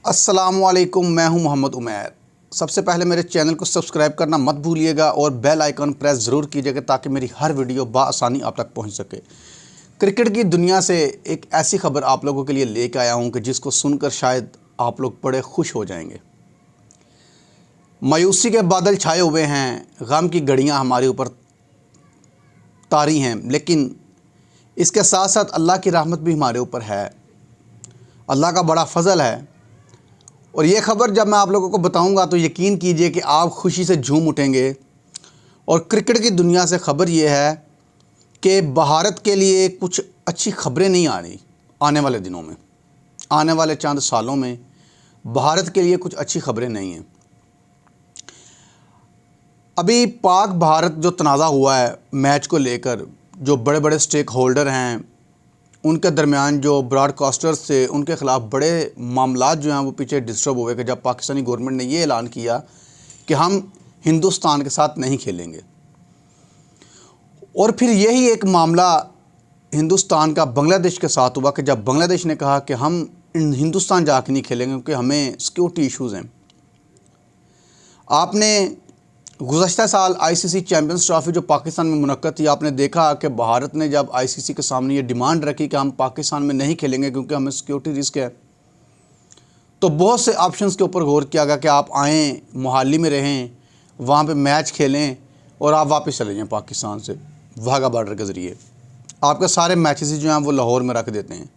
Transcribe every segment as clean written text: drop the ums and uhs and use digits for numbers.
अस्सलामुअलैकुम, मैं हूं मोहम्मद उमैर। सबसे पहले मेरे चैनल को सब्सक्राइब करना मत भूलिएगा और बेल आइकन प्रेस ज़रूर कीजिएगा ताकि मेरी हर वीडियो बाआसानी आप तक पहुंच सके। क्रिकेट की दुनिया से एक ऐसी खबर आप लोगों के लिए लेकर आया हूं कि जिसको सुनकर शायद आप लोग बड़े खुश हो जाएंगे। मायूसी के बादल छाए हुए हैं, गम की घड़ियाँ हमारे ऊपर तारी हैं, लेकिन इसके साथ साथ अल्लाह की रहमत भी हमारे ऊपर है। अल्लाह का बड़ा फजल है। और ये ख़बर जब मैं आप लोगों को बताऊंगा तो यकीन कीजिए कि आप खुशी से झूम उठेंगे। और क्रिकेट की दुनिया से ख़बर ये है कि भारत के लिए कुछ अच्छी खबरें नहीं आ रही आने वाले दिनों में, आने वाले चंद सालों में भारत के लिए कुछ अच्छी खबरें नहीं हैं। अभी पाक भारत जो तनाज़ा हुआ है मैच को लेकर, जो बड़े बड़े स्टेक होल्डर हैं उनके दरमियान, जो ब्रॉडकास्टर्स थे उनके ख़िलाफ़ बड़े मामलात जो हैं वो पीछे डिस्टर्ब हुए कि जब पाकिस्तानी गवर्नमेंट ने ये ऐलान किया कि हम हिंदुस्तान के साथ नहीं खेलेंगे। और फिर यही एक मामला हिंदुस्तान का बांग्लादेश के साथ हुआ कि जब बांग्लादेश ने कहा कि हम हिंदुस्तान जाके नहीं खेलेंगे क्योंकि हमें सिक्योरिटी इश्यूज़ हैं। आपने गुज़श्ता साल आईसीसी चैम्पियंस ट्रॉफ़ी जो पाकिस्तान में मुनक्कद थी, आपने देखा कि भारत ने जब आईसीसी के सामने ये डिमांड रखी कि हम पाकिस्तान में नहीं खेलेंगे क्योंकि हमें सिक्योरिटी रिस्क है, तो बहुत से ऑप्शंस के ऊपर गौर किया गया कि आप आएँ, मोहाली में रहें, वहाँ पे मैच खेलें और आप वापस चले जाएँ पाकिस्तान से वाघा बॉर्डर के ज़रिए। आपके सारे मैचेस जो हैं वो लाहौर में रख देते हैं।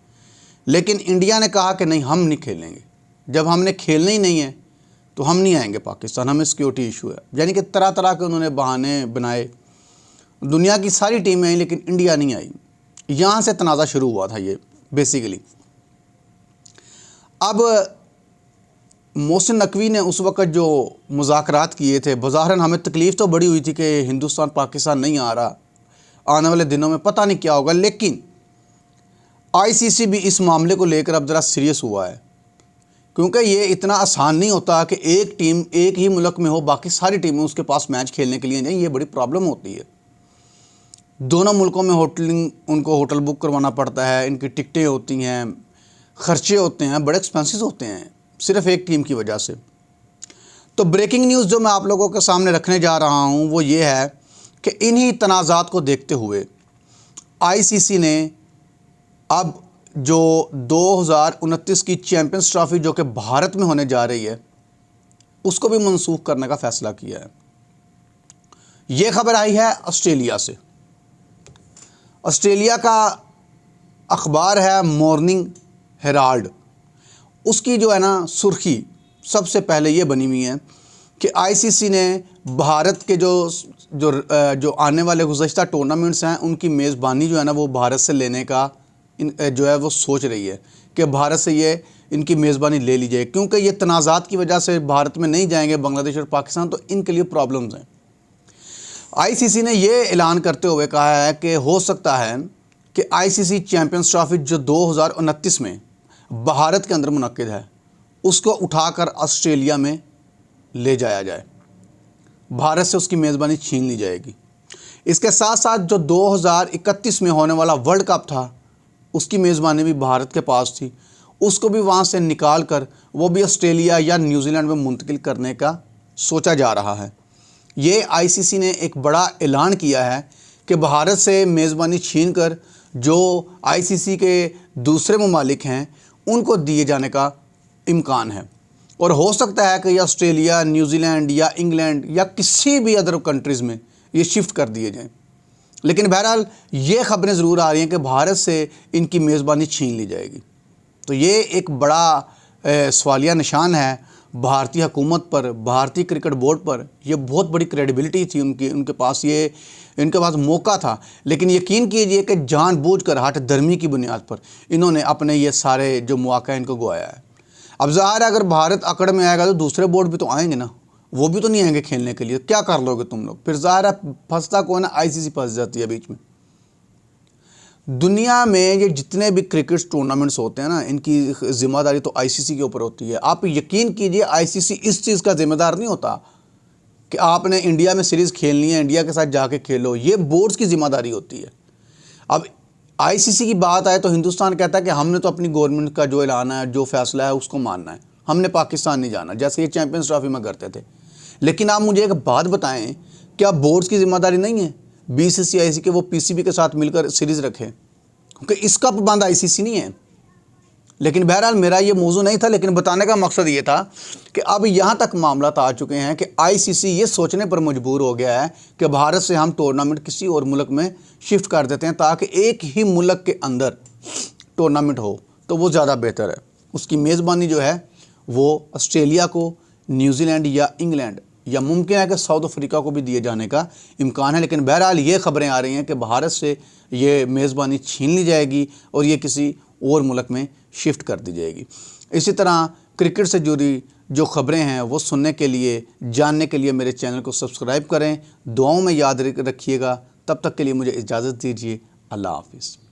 लेकिन इंडिया ने कहा कि नहीं, हम नहीं खेलेंगे। जब हमने खेलना ही नहीं है तो हम नहीं आएंगे पाकिस्तान, हमें सिक्योरिटी इशू है। यानी कि तरह तरह के उन्होंने बहाने बनाए। दुनिया की सारी टीमें आई लेकिन इंडिया नहीं आई। यहाँ से तनाज़ा शुरू हुआ था ये बेसिकली। अब मोहसिन नकवी ने उस वक़्त जो मुज़ाकरात किए थे, बज़ाहिरन हमें तकलीफ़ तो बड़ी हुई थी कि हिंदुस्तान पाकिस्तान नहीं आ रहा, आने वाले दिनों में पता नहीं क्या होगा। लेकिन आईसीसी भी इस मामले को लेकर अब ज़रा सीरियस हुआ है, क्योंकि ये इतना आसान नहीं होता कि एक टीम एक ही मुल्क में हो, बाकी सारी टीमें उसके पास मैच खेलने के लिए नहीं। ये बड़ी प्रॉब्लम होती है। दोनों मुल्कों में उनको होटल बुक करवाना पड़ता है, इनकी टिकटें होती हैं, ख़र्चे होते हैं, बड़े एक्सपेंसेस होते हैं सिर्फ एक टीम की वजह से। तो ब्रेकिंग न्यूज़ जो मैं आप लोगों के सामने रखने जा रहा हूँ वो ये है कि इन्हीं तनाज़ात को देखते हुए आईसीसी ने अब जो 2029 की चैम्पियंस ट्रॉफ़ी जो कि भारत में होने जा रही है उसको भी मनसूख करने का फ़ैसला किया है। ये खबर आई है ऑस्ट्रेलिया से। ऑस्ट्रेलिया का अखबार है मॉर्निंग हेराल्ड। उसकी जो है ना सुर्खी सबसे पहले ये बनी हुई है कि आईसीसी ने भारत के जो आने वाले गुज़श्ता टूर्नामेंट्स हैं उनकी मेज़बानी जो है ना वो भारत से लेने का जो है वो सोच रही है कि भारत से ये इनकी मेज़बानी ले ली जाए, क्योंकि ये तनाज़ात की वजह से भारत में नहीं जाएंगे बांग्लादेश और पाकिस्तान, तो इनके लिए प्रॉब्लम्स हैं। आईसीसी ने ये ऐलान करते हुए कहा है कि हो सकता है कि आईसीसी चैम्पियंस ट्रॉफ़ी जो 2029 में भारत के अंदर मुनक्किद है उसको उठाकर ऑस्ट्रेलिया में ले जाया जाए, भारत से उसकी मेज़बानी छीन ली जाएगी। इसके साथ साथ जो 2031 में होने वाला वर्ल्ड कप था उसकी मेज़बानी भी भारत के पास थी, उसको भी वहाँ से निकाल कर वो भी ऑस्ट्रेलिया या न्यूजीलैंड में मुंतकिल करने का सोचा जा रहा है। ये आईसीसी ने एक बड़ा ऐलान किया है कि भारत से मेज़बानी छीन कर जो आईसीसी के दूसरे ममालिक हैं उनको दिए जाने का इम्कान है। और हो सकता है कि ऑस्ट्रेलिया, न्यूजीलैंड या इंग्लैंड या किसी भी अदर कंट्रीज़ में ये शिफ्ट कर दिए जाएँ। लेकिन बहरहाल ये ख़बरें ज़रूर आ रही हैं कि भारत से इनकी मेज़बानी छीन ली जाएगी। तो ये एक बड़ा सवालिया निशान है भारतीय हुकूमत पर, भारतीय क्रिकेट बोर्ड पर। यह बहुत बड़ी क्रेडिबिलिटी थी उनके पास, ये इनके पास मौका था। लेकिन यकीन कीजिए कि जानबूझकर हठ धर्मी की बुनियाद पर इन्होंने अपने ये सारे जो मौका इनको गवाया है। अब ज़ाहिर है अगर भारत अकड़ में आएगा तो दूसरे बोर्ड भी तो आएंगे ना, वो भी तो नहीं आएंगे खेलने के लिए। क्या कर लोगे तुम लोग? फिर ज़ाहिर है फंसता कौन है? आईसीसी फंस जाती है बीच में। दुनिया में ये जितने भी क्रिकेट टूर्नामेंट्स होते हैं ना, इनकी ज़िम्मेदारी तो आईसीसी के ऊपर होती है। आप यकीन कीजिए आईसीसी इस चीज़ का ज़िम्मेदार नहीं होता कि आपने इंडिया में सीरीज़ खेलनी है, इंडिया के साथ जाके खेलो। ये बोर्ड्स की ज़िम्मेदारी होती है। अब आईसीसी की बात आए तो हिंदुस्तान कहता है कि हमने तो अपनी गवर्नमेंट का जो ऐलान है, जो फैसला है उसको मानना है, हमने पाकिस्तान नहीं जाना, जैसे ये चैंपियंस ट्रॉफी में करते थे। लेकिन आप मुझे एक बात बताएं, क्या बोर्ड्स की जिम्मेदारी नहीं है BCCI के वो PCB के साथ मिलकर सीरीज़ रखें, क्योंकि इसका पाबंद ICC नहीं है। लेकिन बहरहाल मेरा ये मौजू नहीं था, लेकिन बताने का मकसद ये था कि अब यहाँ तक मामला आ चुके हैं कि ICC ये सोचने पर मजबूर हो गया है कि भारत से हम टूर्नामेंट किसी और मुल्क में शिफ्ट कर देते हैं, ताकि एक ही मुल्क के अंदर टूर्नामेंट हो तो वो ज़्यादा बेहतर है। उसकी मेज़बानी जो है वो ऑस्ट्रेलिया को, न्यूजीलैंड या इंग्लैंड या मुमकिन है कि साउथ अफ्रीका को भी दिए जाने का इम्कान है। लेकिन बहरहाल ये खबरें आ रही हैं कि भारत से ये मेज़बानी छीन ली जाएगी और ये किसी और मुल्क में शिफ्ट कर दी जाएगी। इसी तरह क्रिकेट से जुड़ी जो खबरें हैं वो सुनने के लिए, जानने के लिए मेरे चैनल को सब्सक्राइब करें। दुआओं में याद रखिएगा। तब तक के लिए मुझे इजाज़त दीजिए। अल्लाह हाफिज़।